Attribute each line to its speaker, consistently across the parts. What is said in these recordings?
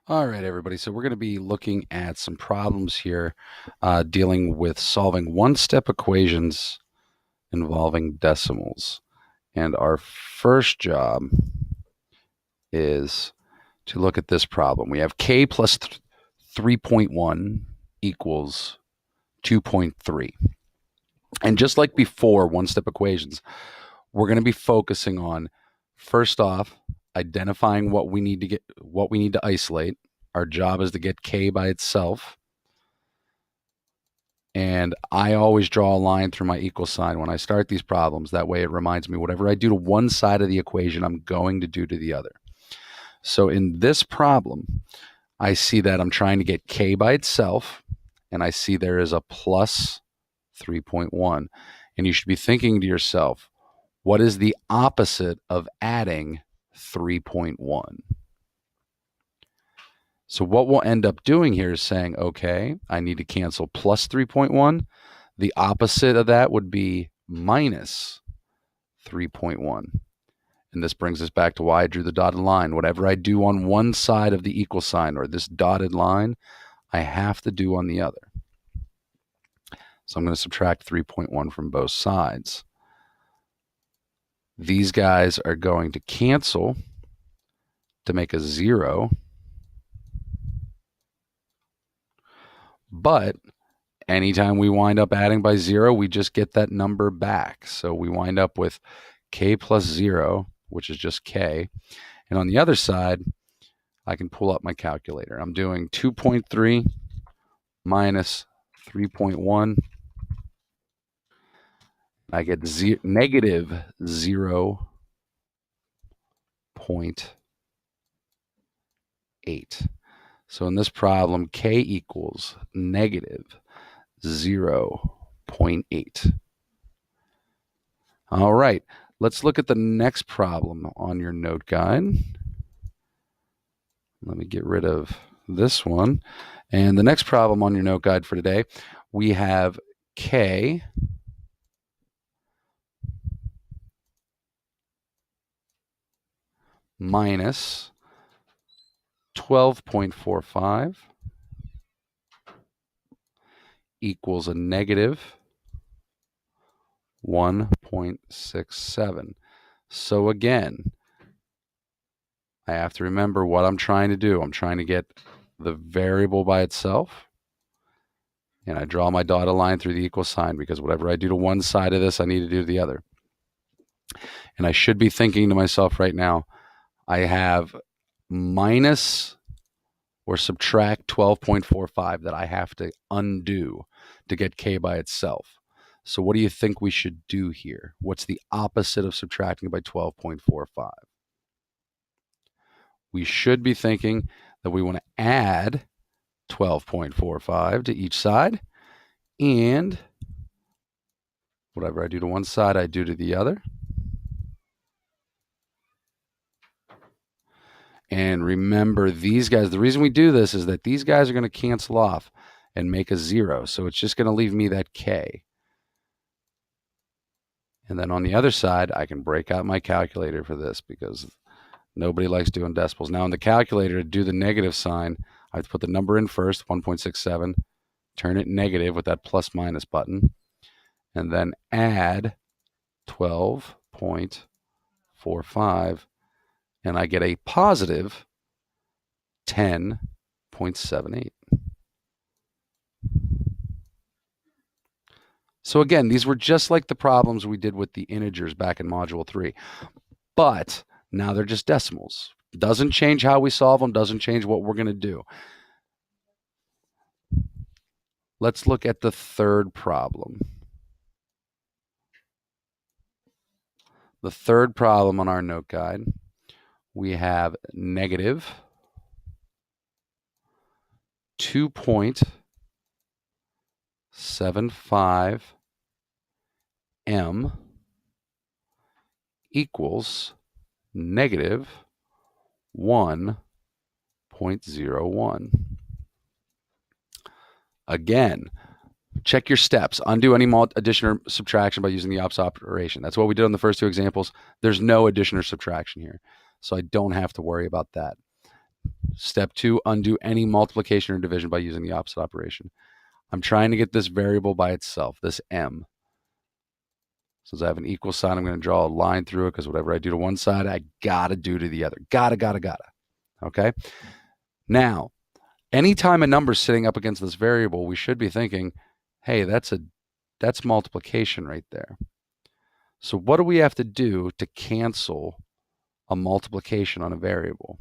Speaker 1: All right, everybody. So we're going to be looking at some problems here dealing with solving one-step equations involving decimals. And our first job is to look at this problem. We have k plus 3.1 equals 2.3. And just like before, one-step equations, we're going to be focusing on, first off, identifying what we need to isolate. Our job is to get k by itself. And I always draw a line through my equal sign when I start these problems. That way it reminds me whatever I do to one side of the equation, I'm going to do to the other. So in this problem, I see that I'm trying to get k by itself, and I see there is a plus 3.1. And you should be thinking to yourself, what is the opposite of adding 3.1? So what we'll end up doing here is saying, okay, I need to cancel plus 3.1. The opposite of that would be minus 3.1. And this brings us back to why I drew the dotted line. Whatever I do on one side of the equal sign, or this dotted line, I have to do on the other. So I'm going to subtract 3.1 from both sides. These guys are going to cancel to make a 0. But anytime we wind up adding by 0, we just get that number back. So we wind up with k plus 0, which is just k. And on the other side, I can pull up my calculator. I'm doing 2.3 minus 3.1. I get negative 0.8. So in this problem, k equals negative 0.8. All right, let's look at the next problem on your note guide. Let me get rid of this one. And the next problem on your note guide for today, we have k minus 12.45 equals a negative 1.67. So again, I have to remember what I'm trying to do. I'm trying to get the variable by itself, and I draw my dotted line through the equal sign because whatever I do to one side of this, I need to do to the other. And I should be thinking to myself right now, I have minus or subtract 12.45 that I have to undo to get k by itself. So what do you think we should do here? What's the opposite of subtracting by 12.45? We should be thinking that we want to add 12.45 to each side, and whatever I do to one side, I do to the other. And remember, these guys, the reason we do this is that these guys are going to cancel off and make a 0. So it's just going to leave me that k. And then on the other side, I can break out my calculator for this because nobody likes doing decimals. Now in the calculator, to do the negative sign, I have to put the number in first, 1.67, turn it negative with that plus minus button, and then add 12.45, and I get a positive 10.78. So again, these were just like the problems we did with the integers back in Module 3. But now they're just decimals. Doesn't change how we solve them, doesn't change what we're going to do. Let's look at the third problem. The third problem on our note guide, we have negative 2.75 m equals negative 1.01. Again, check your steps. Undo any addition or subtraction by using the opposite operation. That's what we did on the first two examples. There's no addition or subtraction here, so I don't have to worry about that. Step 2, undo any multiplication or division by using the opposite operation. I'm trying to get this variable by itself, this m. Since I have an equal sign, I'm going to draw a line through it because whatever I do to one side, I got to do to the other. Gotta. Okay? Now, anytime a number is sitting up against this variable, we should be thinking, hey, that's multiplication right there. So what do we have to do to cancel a multiplication on a variable?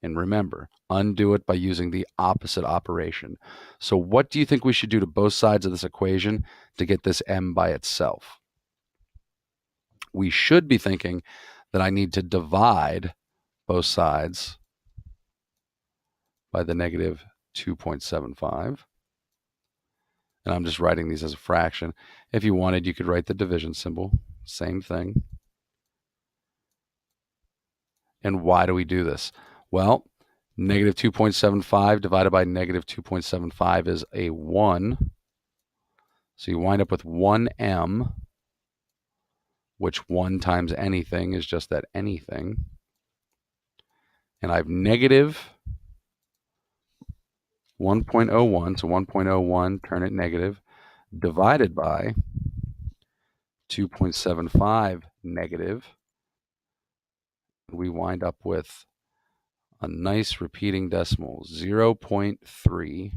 Speaker 1: And remember, undo it by using the opposite operation. So what do you think we should do to both sides of this equation to get this m by itself? We should be thinking that I need to divide both sides by the negative 2.75. And I'm just writing these as a fraction. If you wanted, you could write the division symbol. Same thing. And why do we do this? Well, negative 2.75 divided by negative 2.75 is a 1. So you wind up with 1m, which 1 times anything is just that anything. And I have negative 1.01, so 1.01, turn it negative, divided by 2.75 negative. We wind up with a nice repeating decimal, 0.36.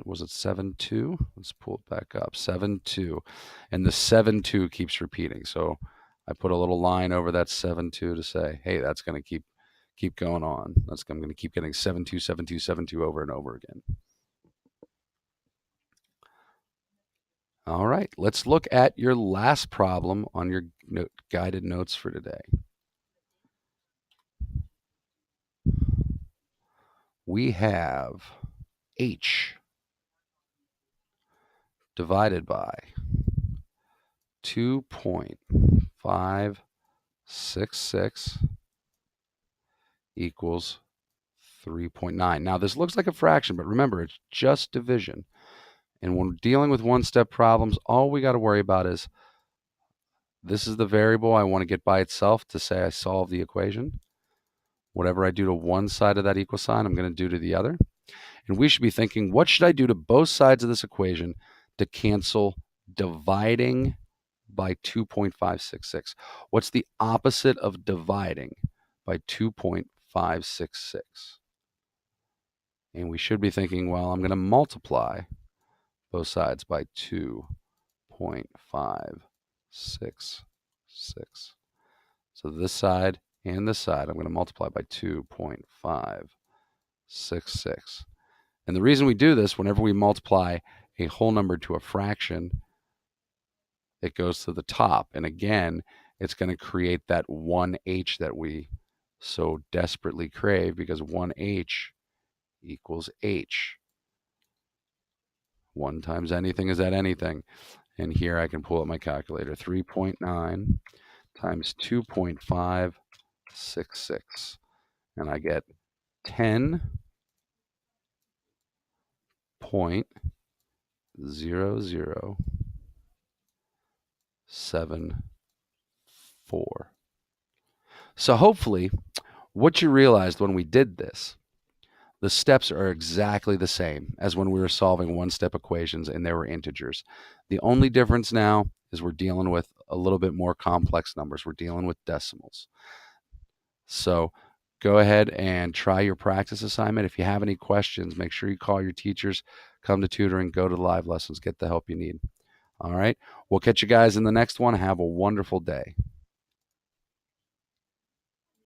Speaker 1: Was it 7.2? Let's pull it back up. 7.2. And the 7.2 keeps repeating. So I put a little line over that 7.2 to say, hey, that's going to keep going on. I'm going to keep getting 7.2, 7.2, 7.2 over and over again. All right, let's look at your last problem on your guided notes for today. We have h divided by 2.566 equals 3.9. Now, this looks like a fraction, but remember, it's just division. And when dealing with one-step problems, all we got to worry about is this is the variable I want to get by itself to say I solve the equation. Whatever I do to one side of that equal sign, I'm going to do to the other. And we should be thinking, what should I do to both sides of this equation to cancel dividing by 2.566? What's the opposite of dividing by 2.566? And we should be thinking, well, I'm going to multiply both sides by 2.566. So this side and this side, I'm going to multiply by 2.566. And the reason we do this, whenever we multiply a whole number to a fraction, it goes to the top. And again, it's going to create that 1h that we so desperately crave, because 1h equals h. 1 times anything is that anything. And here I can pull up my calculator. 3.9 times 2.566. And I get 10.0074. So hopefully what you realized when we did this, the steps are exactly the same as when we were solving one-step equations and there were integers. The only difference now is we're dealing with a little bit more complex numbers. We're dealing with decimals. So go ahead and try your practice assignment. If you have any questions, make sure you call your teachers, come to tutoring, go to live lessons, get the help you need. All right. We'll catch you guys in the next one. Have a wonderful day.